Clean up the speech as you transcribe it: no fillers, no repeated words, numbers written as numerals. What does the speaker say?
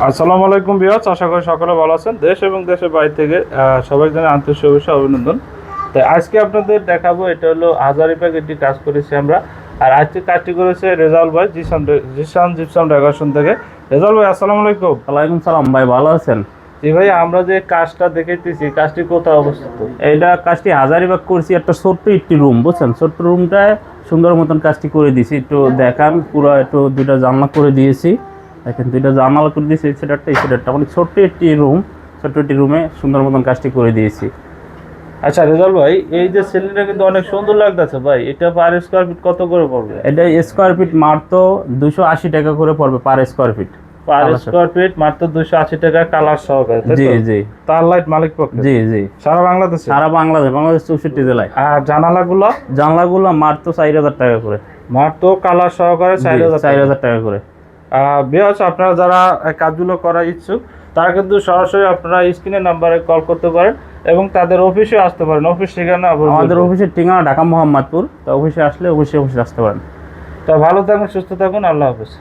আসসালামু আলাইকুম ভিউয়ার্স, আশা করি সকলে ভালো আছেন। দেশ এবং দেশের বাইরে থেকে সবাই জানাই আন্তরিক শুভেচ্ছা অভিনন্দন। তাই আজকে আপনাদের দেখাবো, এটা হলো হাজারিবাগ একটি কাজ করেছি আমরা। আর আজকে কাজটি করেছে রেজাউল ভাই জিসান জিপসাম ডেকোরেশন থেকে। রেজাউল ভাই আসসালামু আলাইকুম। ওয়ালাইকুম সালাম ভাই, ভালো আছেন? জি ভাই, আমরা যে কাজটা দেখেছি কাজটি কোথায় অবস্থিত? এইটা কাজটি হাজারিবাগ করছি, একটা ছোট্ট একটি রুম, বুঝছেন? ছোট্ট রুমটায় সুন্দর মতন কাজটি করে দিয়েছি। একটু দেখান, পুরো একটু দুইটা জানলা করে দিয়েছি। দেখেন, দুইটা জানালা করে দিয়েছি, এই সাইডারটা মানে ছোট্ট একটি রুম। ছোট্ট একটি রুমে সুন্দর মতন কাজটি করে দিয়েছি। আচ্ছা রেজাউল ভাই, এই যে সিলিংটা কিন্তু অনেক সুন্দর লাগতেছে ভাই, এটা পার স্কোয়ার ফিট কত করে পড়বে? এটা স্কোয়ার ফিট মাত্র 280 টাকা করে পড়বে per square feet. Per square feet মাত্র 280 টাকা, কালার সহকারে, তাই জি তো? জি। তার লাইট মালিক পক্ষে? জি জি। সারা বাংলাদেশে? সারা বাংলাদেশ 64 জেলায়। আর জানালাগুলো? জানলাগুলো মাত্র 4000 টাকা করে। মাত্র কালার সহকারে 4000 4000 টাকা করে। বিয়াস, আপনারা যারা এই কাজগুলো করার ইচ্ছুক তারা কিন্তু সরাসরি আপনারা স্ক্রিনের নাম্বারে কল করতে পারেন এবং তাদের অফিসে আসতে পারেন। অফিস ঠিকানা আমাদের অফিসের ঠিকানা ঢাকা মোহাম্মদপুর। তো অফিসে আসলে অবশ্যই আসতে পারেন। তো ভালো থাকুন, সুস্থ থাকুন, আল্লাহ হাফেজ।